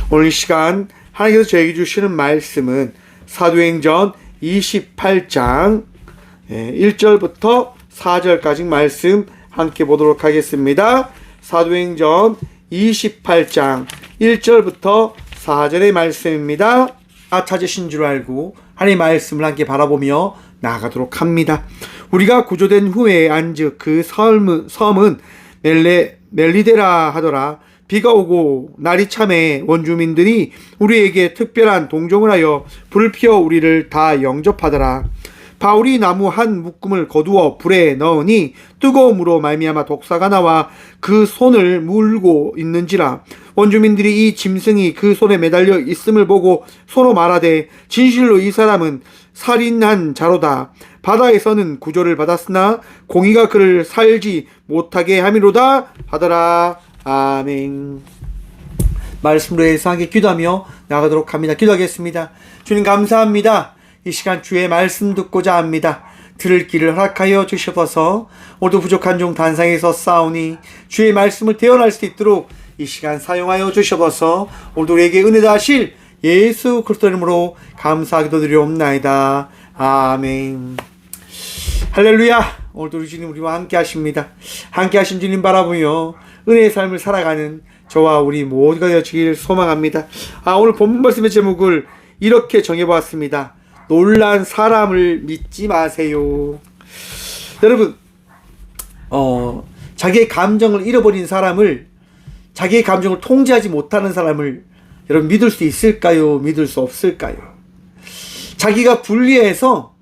오늘 이 시간 하나님께서 저에게 주시는 말씀은 사도행전 28장 1절부터 4절까지 말씀 함께 보도록 하겠습니다. 사도행전 28장 1절부터 4절의 말씀입니다. 찾으신 줄 알고 하나님의 말씀을 함께 바라보며 나아가도록 합니다. 우리가 구조된 후에 안즉 그 섬은 멜리데라 하더라. 비가 오고 날이 참에 원주민들이 우리에게 특별한 동정을 하여 불을 피워 우리를 다 영접하더라. 바울이 나무 한 묶음을 거두어 불에 넣으니 뜨거움으로 말미암아 독사가 나와 그 손을 물고 있는지라. 원주민들이 이 짐승이 그 손에 매달려 있음을 보고 서로 말하되 진실로 이 사람은 살인한 자로다. 바다에서는 구조를 받았으나 공의가 그를 살지 못하게 함이로다 하더라. 아멘. 말씀으로 해서 함께 기도하며 나가도록 합니다. 기도하겠습니다. 주님 감사합니다. 이 시간 주의 말씀 듣고자 합니다. 들을 길을 허락하여 주시옵소서. 오늘도 부족한 종 단상에서 싸우니 주의 말씀을 대언할 수 있도록 이 시간 사용하여 주시옵소서. 오늘도 우리에게 은혜 다하실 예수 그리스도 이름으로 감사하게 기도드리옵나이다. 아멘. 할렐루야. 오늘도 우리 주님 우리와 함께 하십니다. 함께 하신 주님 바라보며 은혜의 삶을 살아가는 저와 우리 모두가 되어지길 소망합니다. 오늘 본문 말씀의 제목을 이렇게 정해보았습니다. 놀란 사람을 믿지 마세요. 여러분, 자기의 감정을 잃어버린 사람을, 자기의 감정을 통제하지 못하는 사람을 여러분 믿을 수 있을까요? 믿을 수 없을까요? 자기가 불리해서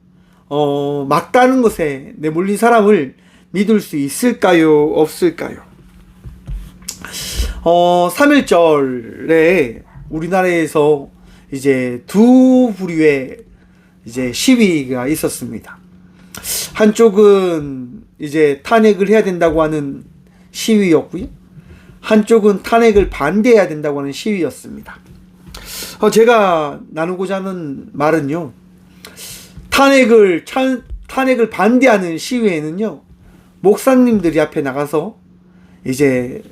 막다른 것에 내몰린 사람을 믿을 수 있을까요? 없을까요? 3.1절에 우리나라에서 이제 두 부류의 이제 시위가 있었습니다. 한쪽은 이제 탄핵을 해야 된다고 하는 시위였고요. 한쪽은 탄핵을 반대해야 된다고 하는 시위였습니다. 제가 나누고자 하는 말은요. 탄핵을 반대하는 시위에는요. 목사님들이 앞에 나가서 이제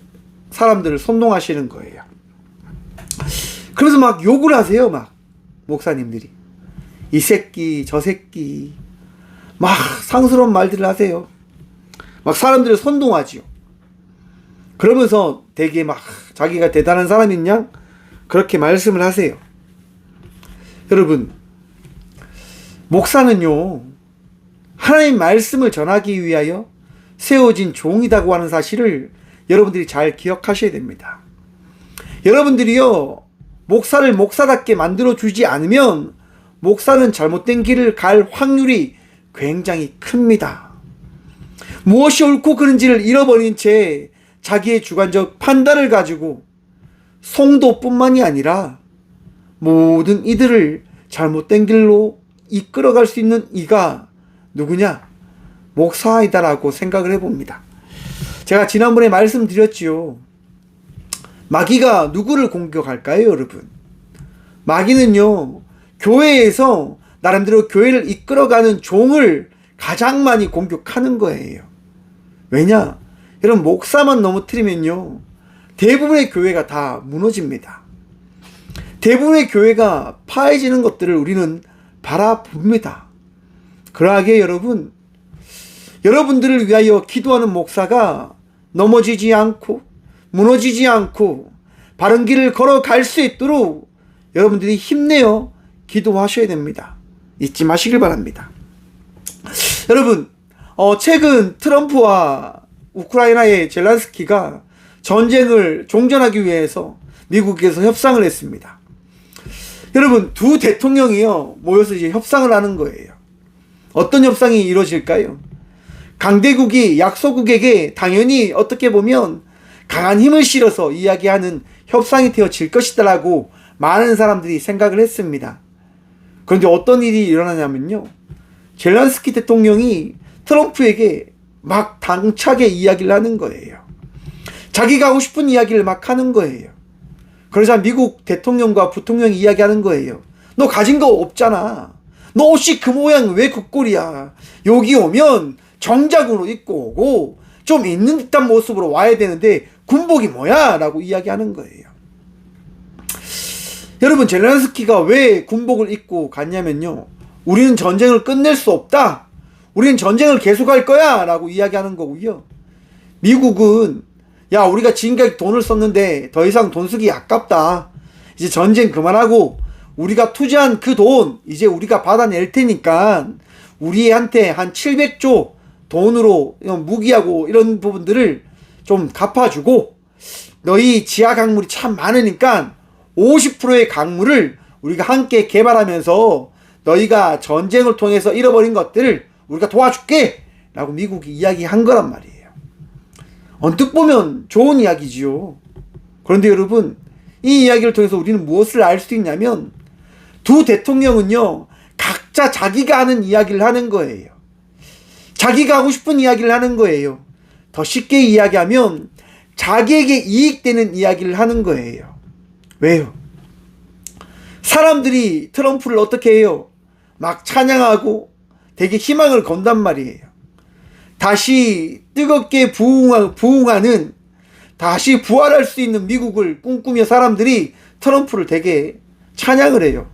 사람들을 선동하시는 거예요. 그래서 막 욕을 하세요. 막 목사님들이. 이 새끼 저 새끼 막 상스러운 말들을 하세요. 막 사람들을 선동하지요. 그러면서 되게 막 자기가 대단한 사람인 양 그렇게 말씀을 하세요. 여러분, 목사는요 하나님 말씀을 전하기 위하여 세워진 종이라고 하는 사실을 여러분들이 잘 기억하셔야 됩니다. 여러분들이요 목사를 목사답게 만들어주지 않으면 목사는 잘못된 길을 갈 확률이 굉장히 큽니다. 무엇이 옳고 그른지를 잃어버린 채 자기의 주관적 판단을 가지고 성도뿐만이 아니라 모든 이들을 잘못된 길로 이끌어갈 수 있는 이가 누구냐? 목사이다라고 생각을 해봅니다. 제가 지난번에 말씀드렸지요. 마귀가 누구를 공격할까요, 여러분? 마귀는요, 교회에서 나름대로 교회를 이끌어가는 종을 가장 많이 공격하는 거예요. 왜냐? 여러분, 목사만 넘어뜨리면요, 대부분의 교회가 다 무너집니다. 대부분의 교회가 파해지는 것들을 우리는 바라봅니다. 그러하게 여러분, 여러분들을 위하여 기도하는 목사가 넘어지지 않고 무너지지 않고 바른 길을 걸어갈 수 있도록 여러분들이 힘내어 기도하셔야 됩니다. 잊지 마시길 바랍니다. 여러분, 최근 트럼프와 우크라이나의 젤란스키가 전쟁을 종전하기 위해서 미국에서 협상을 했습니다. 여러분, 두 대통령이요 모여서 이제 협상을 하는 거예요. 어떤 협상이 이루어질까요? 강대국이 약소국에게 당연히 어떻게 보면 강한 힘을 실어서 이야기하는 협상이 되어질 것이다라고 많은 사람들이 생각을 했습니다. 그런데 어떤 일이 일어나냐면요, 젤란스키 대통령이 트럼프에게 막 당차게 이야기를 하는 거예요. 자기가 하고 싶은 이야기를 막 하는 거예요. 그러자 미국 대통령과 부통령이 이야기하는 거예요. 너 가진 거 없잖아. 너 옷이 그 모양 왜 그 꼴이야. 여기 오면 정장으로 입고 오고 좀 있는 듯한 모습으로 와야 되는데 군복이 뭐야? 라고 이야기하는 거예요. 여러분, 젤렌스키가 왜 군복을 입고 갔냐면요, 우리는 전쟁을 끝낼 수 없다, 우리는 전쟁을 계속할 거야 라고 이야기하는 거고요. 미국은 야, 우리가 지금까지 돈을 썼는데 더 이상 돈 쓰기 아깝다, 이제 전쟁 그만하고 우리가 투자한 그 돈 이제 우리가 받아낼 테니까 우리한테 한 700조 돈으로 무기하고 이런 부분들을 좀 갚아주고, 너희 지하 강물이 참 많으니까 50%의 강물을 우리가 함께 개발하면서 너희가 전쟁을 통해서 잃어버린 것들을 우리가 도와줄게 라고 미국이 이야기한 거란 말이에요. 언뜻 보면 좋은 이야기지요. 그런데 여러분, 이 이야기를 통해서 우리는 무엇을 알 수 있냐면, 두 대통령은요, 각자 자기가 하는 이야기를 하는 거예요. 자기가 하고 싶은 이야기를 하는 거예요. 더 쉽게 이야기하면 자기에게 이익되는 이야기를 하는 거예요. 왜요? 사람들이 트럼프를 어떻게 해요? 막 찬양하고 되게 희망을 건단 말이에요. 다시 뜨겁게 부흥하는, 다시 부활할 수 있는 미국을 꿈꾸며 사람들이 트럼프를 되게 찬양을 해요.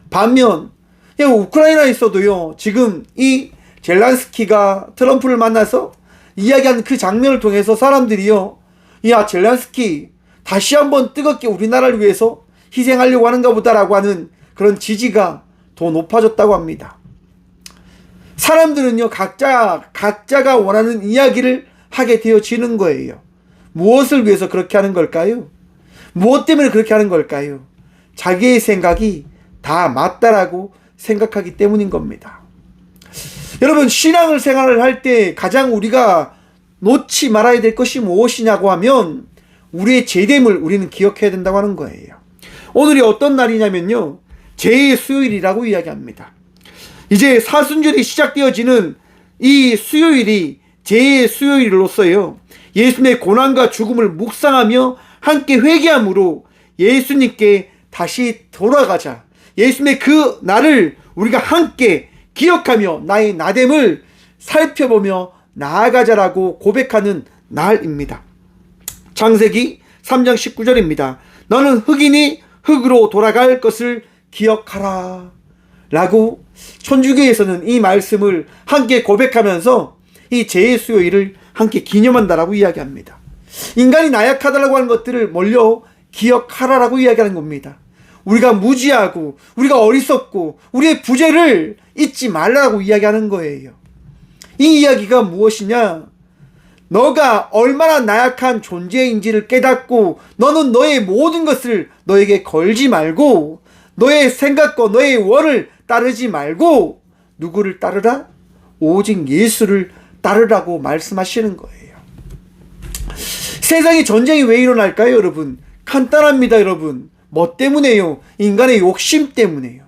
반면 우크라이나에서도요, 지금 이 젤렌스키가 트럼프를 만나서 이야기한 그 장면을 통해서 사람들이요, 야, 젤렌스키 다시 한번 뜨겁게 우리나라를 위해서 희생하려고 하는가 보다라고 하는 그런 지지가 더 높아졌다고 합니다. 사람들은요, 각자가 원하는 이야기를 하게 되어지는 거예요. 무엇을 위해서 그렇게 하는 걸까요? 무엇 때문에 그렇게 하는 걸까요? 자기의 생각이 다 맞다라고 생각하기 때문인 겁니다. 여러분, 신앙을 생활을 할 때 가장 우리가 놓지 말아야 될 것이 무엇이냐고 하면 우리의 제됨을 우리는 기억해야 된다고 하는 거예요. 오늘이 어떤 날이냐면요, 제의 수요일이라고 이야기합니다. 이제 사순절이 시작되어지는 이 수요일이 제의 수요일로서요, 예수님의 고난과 죽음을 묵상하며 함께 회개함으로 예수님께 다시 돌아가자, 예수님의 그 날을 우리가 함께 기억하며 나의 나됨을 살펴보며 나아가자라고 고백하는 날입니다. 창세기 3장 19절입니다. 너는 흙이니 흙으로 돌아갈 것을 기억하라 라고 천주교에서는 이 말씀을 함께 고백하면서 이 제의 수요일을 함께 기념한다라고 이야기합니다. 인간이 나약하다라고 하는 것들을 몰려 기억하라라고 이야기하는 겁니다. 우리가 무지하고 우리가 어리석고 우리의 부재를 잊지 말라고 이야기하는 거예요. 이 이야기가 무엇이냐? 너가 얼마나 나약한 존재인지를 깨닫고 너는 너의 모든 것을 너에게 걸지 말고 너의 생각과 너의 원을 따르지 말고 누구를 따르라? 오직 예수를 따르라고 말씀하시는 거예요. 세상에 전쟁이 왜 일어날까요, 여러분? 간단합니다, 여러분. 뭐 때문에요? 인간의 욕심 때문에요.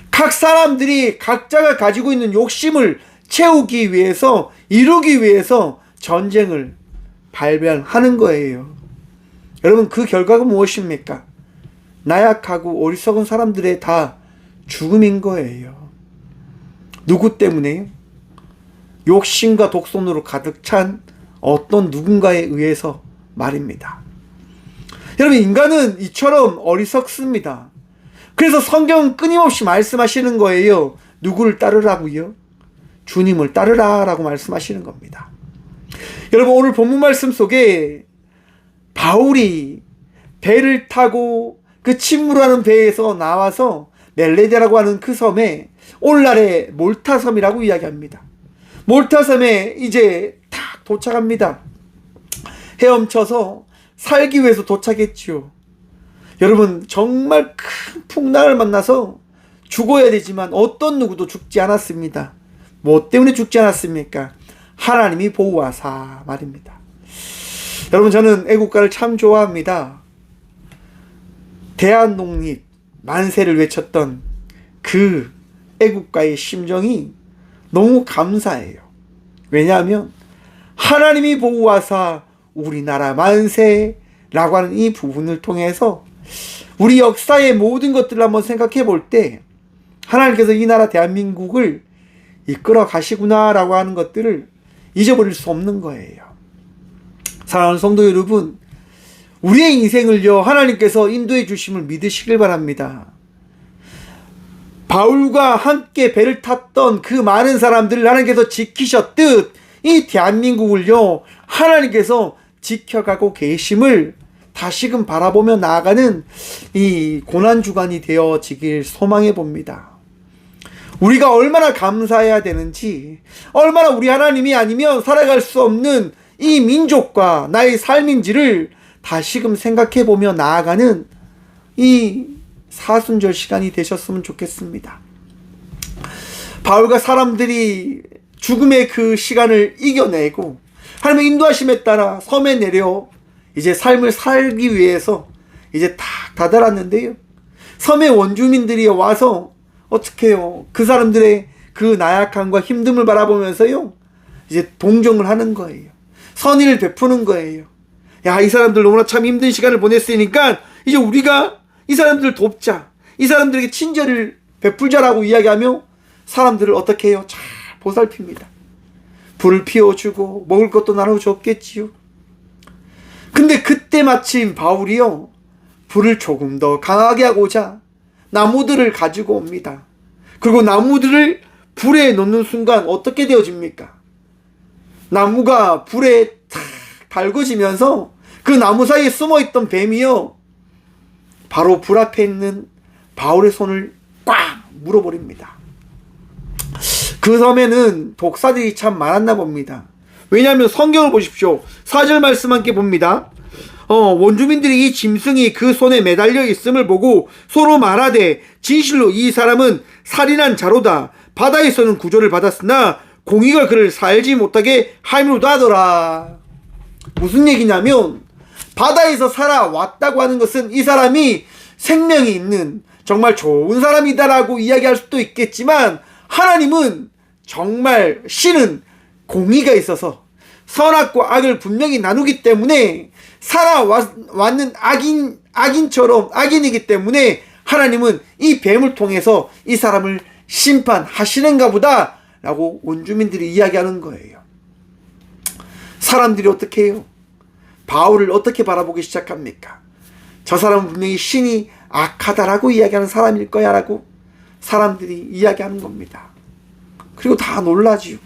각 사람들이 각자가 가지고 있는 욕심을 채우기 위해서, 이루기 위해서 전쟁을 발병하는 거예요. 여러분, 그 결과가 무엇입니까? 나약하고 어리석은 사람들의 다 죽음인 거예요. 누구 때문에요? 욕심과 독선으로 가득 찬 어떤 누군가에 의해서 말입니다. 여러분, 인간은 이처럼 어리석습니다. 그래서 성경은 끊임없이 말씀하시는 거예요. 누구를 따르라고요? 주님을 따르라라고 말씀하시는 겁니다. 여러분, 오늘 본문 말씀 속에 바울이 배를 타고 그 침몰하는 배에서 나와서 멜레데라고 하는 그 섬에 오늘날의 몰타섬이라고 이야기합니다. 몰타섬에 이제 탁 도착합니다. 헤엄쳐서 살기 위해서 도착했지요. 여러분, 정말 큰 풍랑을 만나서 죽어야 되지만 어떤 누구도 죽지 않았습니다. 뭐 때문에 죽지 않았습니까? 하나님이 보호하사 말입니다. 여러분, 저는 애국가를 참 좋아합니다. 대한독립 만세를 외쳤던 그 애국가의 심정이 너무 감사해요. 왜냐하면 하나님이 보호하사 우리나라 만세라고 하는 이 부분을 통해서 우리 역사의 모든 것들을 한번 생각해 볼 때 하나님께서 이 나라 대한민국을 이끌어 가시구나라고 하는 것들을 잊어버릴 수 없는 거예요. 사랑하는 성도 여러분, 우리의 인생을요, 하나님께서 인도해 주심을 믿으시길 바랍니다. 바울과 함께 배를 탔던 그 많은 사람들을 하나님께서 지키셨듯 이 대한민국을요, 하나님께서 지켜가고 계심을 다시금 바라보며 나아가는 이 고난주간이 되어지길 소망해 봅니다. 우리가 얼마나 감사해야 되는지, 얼마나 우리 하나님이 아니면 살아갈 수 없는 이 민족과 나의 삶인지를 다시금 생각해 보며 나아가는 이 사순절 시간이 되셨으면 좋겠습니다. 바울과 사람들이 죽음의 그 시간을 이겨내고 하나님의 인도하심에 따라 섬에 내려 이제 삶을 살기 위해서 이제 딱 다다랐는데요, 섬의 원주민들이 와서 어떻게 해요? 그 사람들의 그 나약함과 힘듦을 바라보면서요, 이제 동정을 하는 거예요. 선의를 베푸는 거예요. 야, 이 사람들 너무나 참 힘든 시간을 보냈으니까 이제 우리가 이 사람들을 돕자, 이 사람들에게 친절을 베풀자라고 이야기하며 사람들을 어떻게 해요? 잘 보살핍니다. 불을 피워주고 먹을 것도 나눠줬겠지요. 근데 그때 마침 바울이요, 불을 조금 더 강하게 하고자 나무들을 가지고 옵니다. 그리고 나무들을 불에 놓는 순간 어떻게 되어집니까? 나무가 불에 탁 달궈지면서 그 나무 사이에 숨어있던 뱀이요, 바로 불 앞에 있는 바울의 손을 꽉 물어버립니다. 그 섬에는 독사들이 참 많았나 봅니다. 왜냐하면 성경을 보십시오. 4절 말씀 함께 봅니다. 원주민들이 이 짐승이 그 손에 매달려 있음을 보고 서로 말하되 진실로 이 사람은 살인한 자로다. 바다에서는 구조를 받았으나 공의가 그를 살지 못하게 함이로다 하더라. 무슨 얘기냐면, 바다에서 살아왔다고 하는 것은 이 사람이 생명이 있는 정말 좋은 사람이다라고 이야기할 수도 있겠지만, 하나님은 정말, 신은 공의가 있어서 선악과 악을 분명히 나누기 때문에 살아왔는 악인처럼 악인이기 때문에 하나님은 이 뱀을 통해서 이 사람을 심판하시는가 보다 라고 원주민들이 이야기하는 거예요. 사람들이 어떻게 해요? 바울을 어떻게 바라보기 시작합니까? 저 사람은 분명히 신이 악하다라고 이야기하는 사람일 거야 라고 사람들이 이야기하는 겁니다. 그리고 다 놀라지요.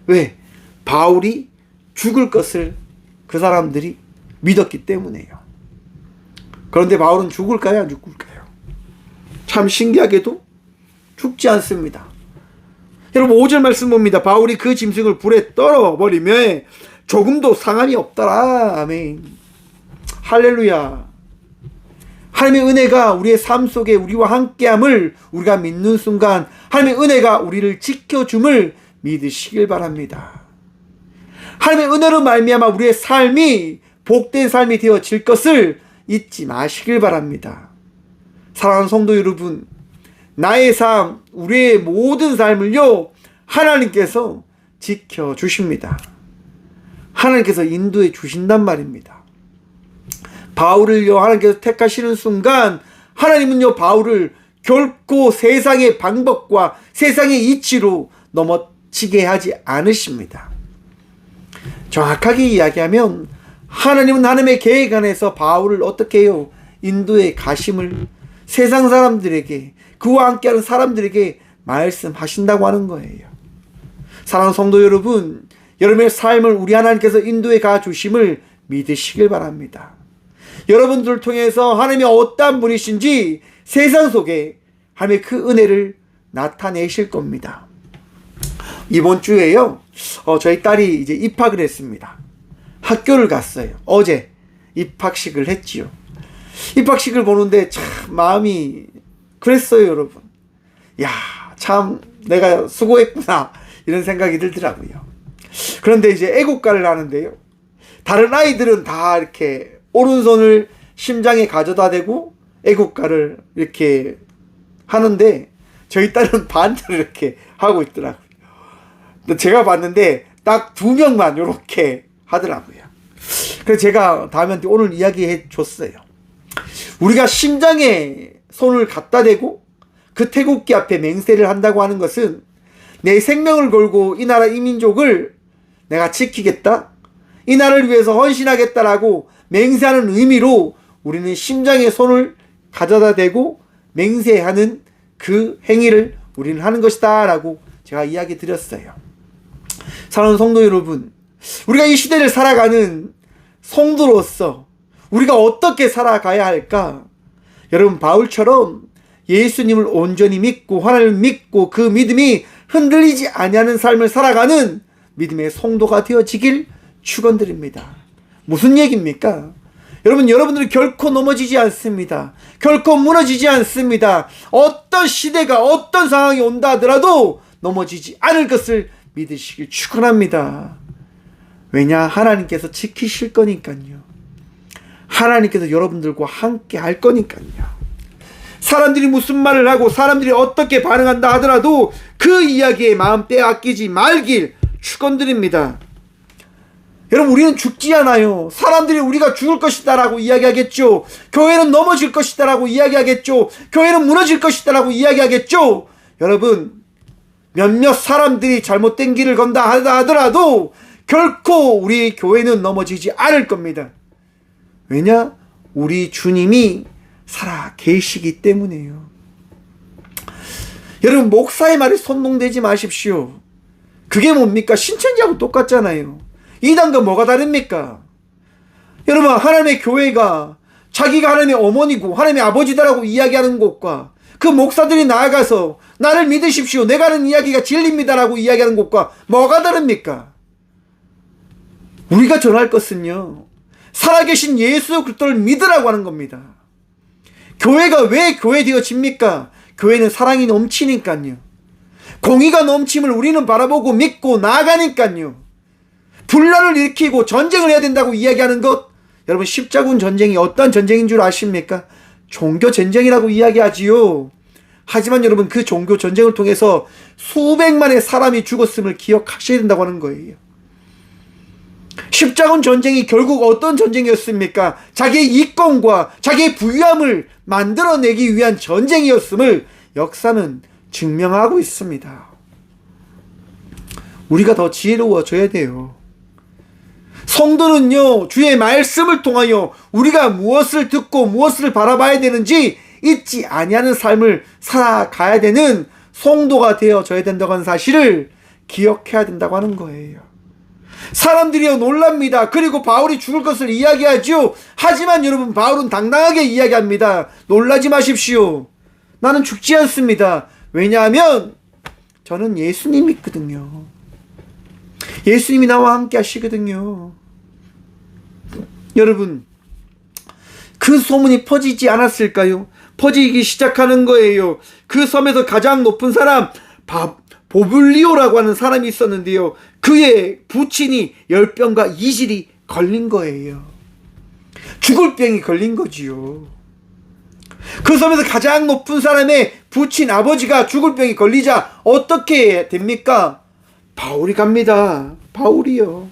왜? 바울이 죽을 것을 그 사람들이 믿었기 때문에요. 그런데 바울은 죽을까요? 안 죽을까요? 참 신기하게도 죽지 않습니다. 여러분 5절 말씀 봅니다. 바울이 그 짐승을 불에 떨어버리며 조금도 상함이 없더라. 아멘. 할렐루야. 하나님의 은혜가 우리의 삶 속에 우리와 함께함을 우리가 믿는 순간 하나님의 은혜가 우리를 지켜줌을 믿으시길 바랍니다. 하나님의 은혜로 말미암아 우리의 삶이 복된 삶이 되어질 것을 잊지 마시길 바랍니다. 사랑하는 성도 여러분, 나의 삶, 우리의 모든 삶을요, 하나님께서 지켜주십니다. 하나님께서 인도해 주신단 말입니다. 바울을요, 하나님께서 택하시는 순간 하나님은요, 바울을 결코 세상의 방법과 세상의 이치로 넘어지게 하지 않으십니다. 정확하게 이야기하면 하나님은 하나님의 계획 안에서 바울을 어떻게 해요? 인도에 가심을 세상 사람들에게, 그와 함께하는 사람들에게 말씀하신다고 하는 거예요. 사랑하는 성도 여러분, 여러분의 삶을 우리 하나님께서 인도에 가주심을 믿으시길 바랍니다. 여러분들을 통해서 하나님이 어떠한 분이신지 세상 속에 하나님의 그 은혜를 나타내실 겁니다. 이번 주에요, 저희 딸이 이제 입학을 했습니다. 학교를 갔어요. 어제 입학식을 했지요. 입학식을 보는데 참 마음이 그랬어요, 여러분. 야, 참 내가 수고했구나 이런 생각이 들더라고요. 그런데 이제 애국가를 하는데요, 다른 아이들은 다 이렇게 오른손을 심장에 가져다 대고 애국가를 이렇게 하는데 저희 딸은 반대로 이렇게 하고 있더라고요. 제가 봤는데 딱 2명만 이렇게 하더라고요. 그래서 제가 다음한테 오늘 이야기해 줬어요. 우리가 심장에 손을 갖다 대고 그 태국기 앞에 맹세를 한다고 하는 것은 내 생명을 걸고 이 나라 이 민족을 내가 지키겠다, 이 나라를 위해서 헌신하겠다라고 맹세하는 의미로 우리는 심장에 손을 가져다 대고 맹세하는 그 행위를 우리는 하는 것이다 라고 제가 이야기 드렸어요. 사랑하는 성도 여러분, 우리가 이 시대를 살아가는 성도로서 우리가 어떻게 살아가야 할까? 여러분, 바울처럼 예수님을 온전히 믿고 하나님을 믿고 그 믿음이 흔들리지 아니하는 삶을 살아가는 믿음의 성도가 되어지길 축원드립니다. 무슨 얘기입니까? 여러분들은 결코 넘어지지 않습니다. 결코 무너지지 않습니다. 어떤 시대가 어떤 상황이 온다 하더라도 넘어지지 않을 것을 믿으시길 축원합니다. 왜냐? 하나님께서 지키실 거니까요. 하나님께서 여러분들과 함께 할 거니까요. 사람들이 무슨 말을 하고 사람들이 어떻게 반응한다 하더라도 그 이야기에 마음 빼앗기지 말길 축원드립니다. 여러분, 우리는 죽지 않아요. 사람들이 우리가 죽을 것이다 라고 이야기하겠죠. 교회는 넘어질 것이다 라고 이야기하겠죠. 교회는 무너질 것이다 라고 이야기하겠죠. 여러분, 몇몇 사람들이 잘못된 길을 건다 하더라도 결코 우리 교회는 넘어지지 않을 겁니다. 왜냐? 우리 주님이 살아 계시기 때문에요. 여러분, 목사의 말에 선동되지 마십시오. 그게 뭡니까? 신천지하고 똑같잖아요. 이단과 뭐가 다릅니까? 여러분, 하나님의 교회가 자기가 하나님의 어머니고 하나님의 아버지다라고 이야기하는 곳과 그 목사들이 나아가서 나를 믿으십시오, 내가 하는 이야기가 진리입니다라고 이야기하는 곳과 뭐가 다릅니까? 우리가 전할 것은요, 살아계신 예수 그리스도를 믿으라고 하는 겁니다. 교회가 왜 교회 되어집니까? 교회는 사랑이 넘치니까요. 공의가 넘침을 우리는 바라보고 믿고 나아가니까요. 분란을 일으키고 전쟁을 해야 된다고 이야기하는 것, 여러분, 십자군 전쟁이 어떤 전쟁인 줄 아십니까? 종교 전쟁이라고 이야기하지요. 하지만 여러분, 그 종교 전쟁을 통해서 수백만의 사람이 죽었음을 기억하셔야 된다고 하는 거예요. 십자군 전쟁이 결국 어떤 전쟁이었습니까? 자기의 이권과 자기의 부유함을 만들어내기 위한 전쟁이었음을 역사는 증명하고 있습니다. 우리가 더 지혜로워져야 돼요. 성도는요, 주의 말씀을 통하여 우리가 무엇을 듣고 무엇을 바라봐야 되는지 잊지 아니하는 삶을 살아가야 되는 성도가 되어져야 된다고 하는 사실을 기억해야 된다고 하는 거예요. 사람들이요 놀랍니다. 그리고 바울이 죽을 것을 이야기하죠. 하지만 여러분, 바울은 당당하게 이야기합니다. 놀라지 마십시오. 나는 죽지 않습니다. 왜냐하면 저는 예수님 믿거든요. 예수님이 나와 함께 하시거든요. 여러분, 그 소문이 퍼지지 않았을까요? 퍼지기 시작하는 거예요. 그 섬에서 가장 높은 사람 보블리오라고 하는 사람이 있었는데요, 그의 부친이 열병과 이질이 걸린 거예요. 죽을 병이 걸린 거지요. 그 섬에서 가장 높은 사람의 부친 아버지가 죽을 병이 걸리자 어떻게 됩니까? 바울이 갑니다. 바울이요.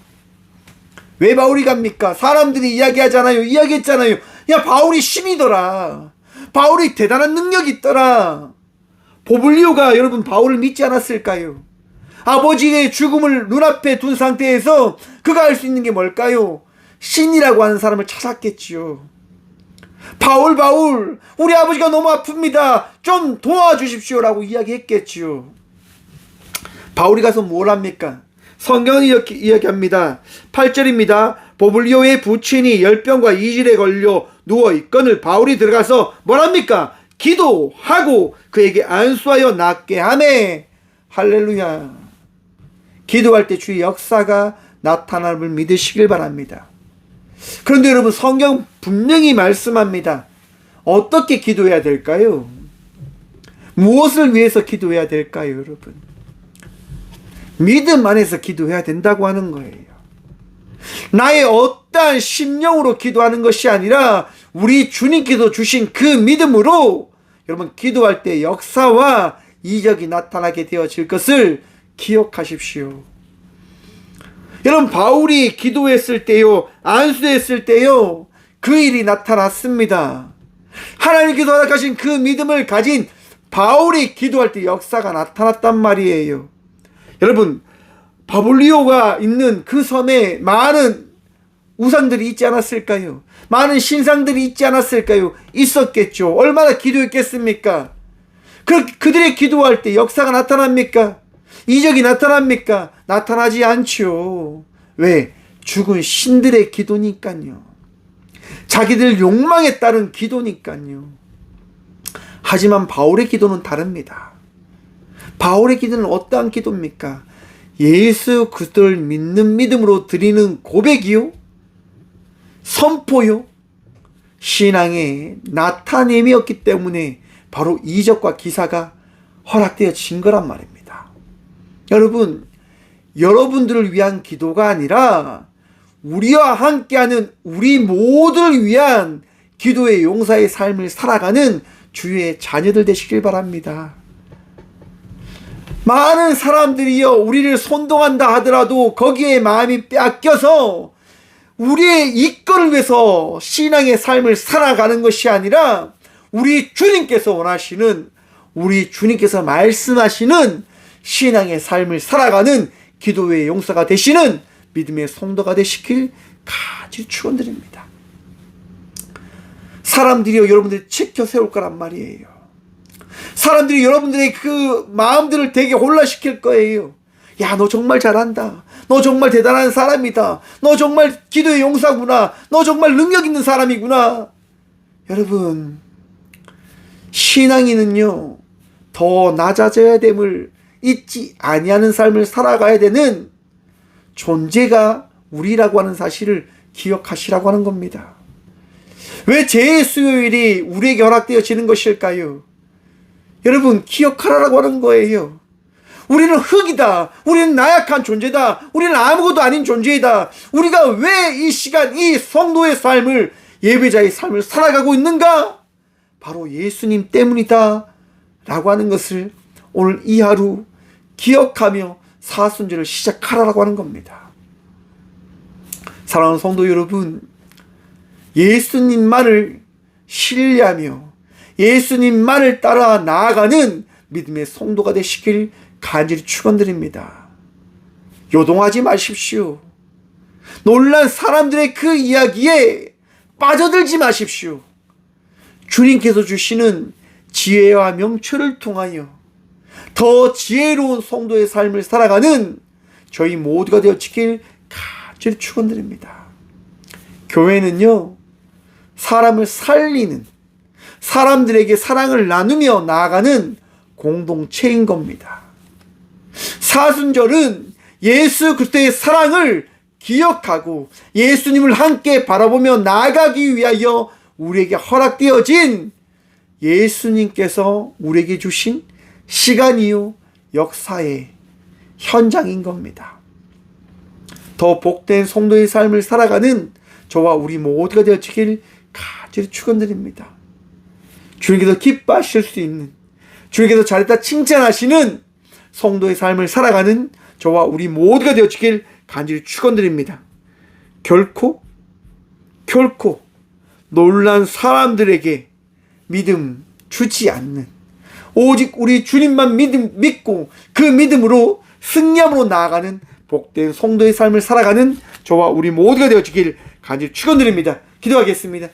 왜 바울이 갑니까? 사람들이 이야기했잖아요. 야, 바울이 신이더라. 바울이 대단한 능력이 있더라. 보블리오가 여러분 바울을 믿지 않았을까요? 아버지의 죽음을 눈앞에 둔 상태에서 그가 할 수 있는 게 뭘까요? 신이라고 하는 사람을 찾았겠지요. 바울, 우리 아버지가 너무 아픕니다. 좀 도와주십시오라고 이야기했겠지요. 바울이 가서 뭘 합니까? 성경은 이렇게 이야기합니다. 8절입니다. 보블리오의 부친이 열병과 이질에 걸려 누워있거늘 바울이 들어가서 뭘 합니까? 기도하고 그에게 안수하여 낫게 하매. 할렐루야. 기도할 때 주의 역사가 나타남을 믿으시길 바랍니다. 그런데 여러분, 성경 분명히 말씀합니다. 어떻게 기도해야 될까요? 무엇을 위해서 기도해야 될까요, 여러분? 믿음 안에서 기도해야 된다고 하는 거예요. 나의 어떠한 심령으로 기도하는 것이 아니라 우리 주님께서 주신 그 믿음으로 여러분, 기도할 때 역사와 이적이 나타나게 되어질 것을 기억하십시오. 여러분, 바울이 기도했을 때요, 안수했을 때요, 그 일이 나타났습니다. 하나님께서 허락하신 그 믿음을 가진 바울이 기도할 때 역사가 나타났단 말이에요. 여러분, 바블리오가 있는 그 섬에 많은 우상들이 있지 않았을까요? 많은 신상들이 있지 않았을까요? 있었겠죠. 얼마나 기도했겠습니까? 그들의 기도할 때 역사가 나타납니까? 이적이 나타납니까? 나타나지 않죠. 왜? 죽은 신들의 기도니까요. 자기들 욕망에 따른 기도니까요. 하지만 바울의 기도는 다릅니다. 바울의 기도는 어떠한 기도입니까? 예수 그리스도를 믿는 믿음으로 드리는 고백이요, 선포요, 신앙의 나타냄이었기 때문에 바로 이적과 기사가 허락되어진 거란 말입니다. 여러분, 여러분들을 위한 기도가 아니라 우리와 함께하는 우리 모두를 위한 기도의 용사의 삶을 살아가는 주의 자녀들 되시길 바랍니다. 많은 사람들이요, 우리를 선동한다 하더라도 거기에 마음이 빼앗겨서 우리의 이권을 위해서 신앙의 삶을 살아가는 것이 아니라 우리 주님께서 원하시는, 우리 주님께서 말씀하시는 신앙의 삶을 살아가는 기도의 용사가 되시는 믿음의 성도가 되시길 간절히 축원드립니다. 사람들이요, 여러분들이 지켜 세울 거란 말이에요. 사람들이 여러분들의 그 마음들을 되게 혼란시킬 거예요. 야, 너 정말 잘한다. 너 정말 대단한 사람이다. 너 정말 기도의 용사구나. 너 정말 능력 있는 사람이구나. 여러분, 신앙인은요, 더 낮아져야 됨을 잊지 아니하는 삶을 살아가야 되는 존재가 우리라고 하는 사실을 기억하시라고 하는 겁니다. 왜 제 수요일이 우리에게 허락되어지는 것일까요? 여러분, 기억하라고 하는 거예요. 우리는 흙이다. 우리는 나약한 존재다. 우리는 아무것도 아닌 존재이다. 우리가 왜 이 시간, 이 성도의 삶을, 예배자의 삶을 살아가고 있는가? 바로 예수님 때문이다 라고 하는 것을 오늘 이 하루 기억하며 사순절을 시작하라고 하는 겁니다. 사랑하는 성도 여러분, 예수님만을 신뢰하며 예수님만을 따라 나아가는 믿음의 성도가 되시길 간절히 축원드립니다. 요동하지 마십시오. 놀란 사람들의 그 이야기에 빠져들지 마십시오. 주님께서 주시는 지혜와 명철을 통하여 더 지혜로운 성도의 삶을 살아가는 저희 모두가 되어지길 간절히 축원드립니다. 교회는요, 사람을 살리는, 사람들에게 사랑을 나누며 나아가는 공동체인 겁니다. 사순절은 예수 그리스도의 사랑을 기억하고 예수님을 함께 바라보며 나아가기 위하여 우리에게 허락되어진 예수님께서 우리에게 주신 시간이요, 역사의 현장인 겁니다. 더 복된 성도의 삶을 살아가는 저와 우리 모두가 되어지길 간절히 축원드립니다. 주님께서 기뻐하실 수 있는, 주님께서 잘했다 칭찬하시는 성도의 삶을 살아가는 저와 우리 모두가 되어지길 간절히 축원드립니다. 결코 놀란 사람들에게 믿음 주지 않는, 오직 우리 주님만 믿고 그 믿음으로 승리함으로 나아가는 복된 성도의 삶을 살아가는 저와 우리 모두가 되어지길 간절히 축원드립니다. 기도하겠습니다.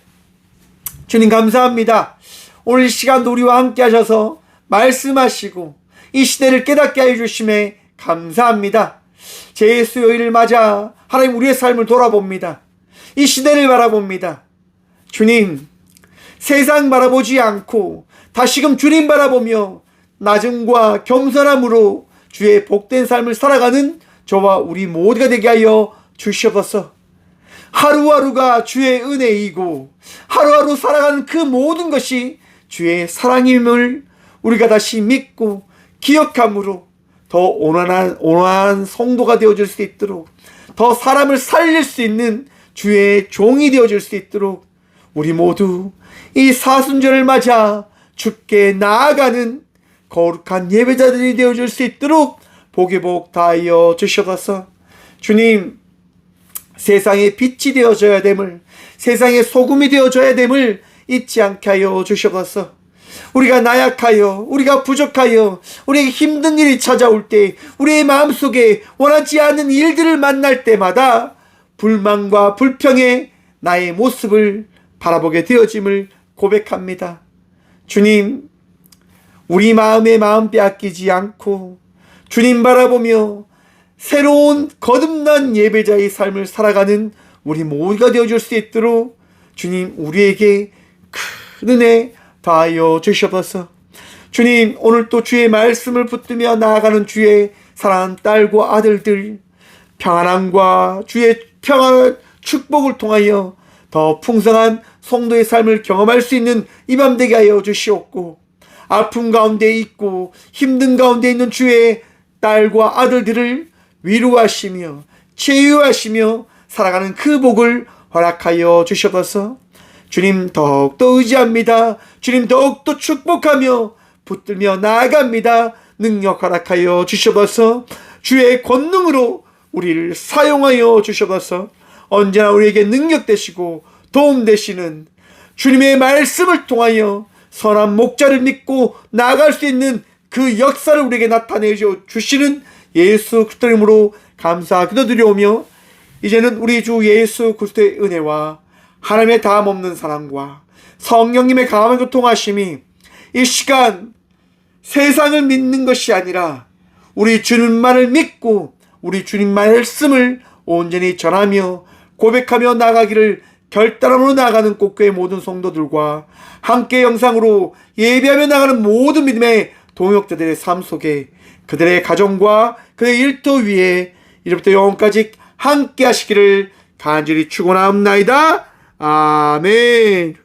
주님 감사합니다. 오늘 이 시간도 우리와 함께 하셔서 말씀하시고 이 시대를 깨닫게 해주심에 감사합니다. 제 수요일을 맞아 하나님 우리의 삶을 돌아봅니다. 이 시대를 바라봅니다. 주님, 세상 바라보지 않고 다시금 주님 바라보며 나중과 겸손함으로 주의 복된 삶을 살아가는 저와 우리 모두가 되게 하여 주시옵소서. 하루하루가 주의 은혜이고 하루하루 살아가는 그 모든 것이 주의 사랑임을 우리가 다시 믿고 기억함으로 더 온화한 성도가 되어줄 수 있도록, 더 사람을 살릴 수 있는 주의 종이 되어줄 수 있도록 우리 모두 이 사순절을 맞아 주께 나아가는 거룩한 예배자들이 되어줄 수 있도록 복의 복 다하여 주시옵소서. 주님, 세상의 빛이 되어줘야 됨을, 세상의 소금이 되어줘야 됨을 잊지 않게 하여 주시옵소서. 우리가 나약하여, 우리가 부족하여, 우리에게 힘든 일이 찾아올 때, 우리의 마음속에 원하지 않는 일들을 만날 때마다 불만과 불평의 나의 모습을 바라보게 되어짐을 고백합니다. 주님, 우리 마음에 마음 빼앗기지 않고 주님 바라보며 새로운 거듭난 예배자의 삶을 살아가는 우리 모두가 되어줄 수 있도록 주님 우리에게 큰 은혜 더하여 주시옵소서. 주님, 오늘 또 주의 말씀을 붙들며 나아가는 주의 사랑하는 딸과 아들들, 평안함과 주의 평안한 축복을 통하여 더 풍성한 성도의 삶을 경험할 수 있는 이 밤 되게 하여 주시옵고, 아픔 가운데 있고 힘든 가운데 있는 주의 딸과 아들들을 위로하시며 치유하시며 살아가는 그 복을 허락하여 주시옵소서. 주님 더욱더 의지합니다. 주님 더욱더 축복하며 붙들며 나아갑니다. 능력 허락하여 주시옵소서. 주의 권능으로 우리를 사용하여 주시옵소서. 언제나 우리에게 능력 되시고 도움 되시는 주님의 말씀을 통하여 선한 목자를 믿고 나아갈 수 있는 그 역사를 우리에게 나타내 주시는 예수 그리스도 이름으로 감사 기도드리오며, 이제는 우리 주 예수 그리스도의 은혜와 하나님의 다함 없는 사랑과 성령님의 강함의 교통하심이 이 시간 세상을 믿는 것이 아니라 우리 주님만을 믿고 우리 주님 말씀을 온전히 전하며 고백하며 나가기를 결단함으로 나아가는 꽃교회 모든 성도들과 함께 영상으로 예배하며 나가는 모든 믿음의 동역자들의 삶 속에 그들의 가정과 그들의 일터 위에 이제부터 영원까지 함께 하시기를 간절히 축원하옵나이다. 아멘.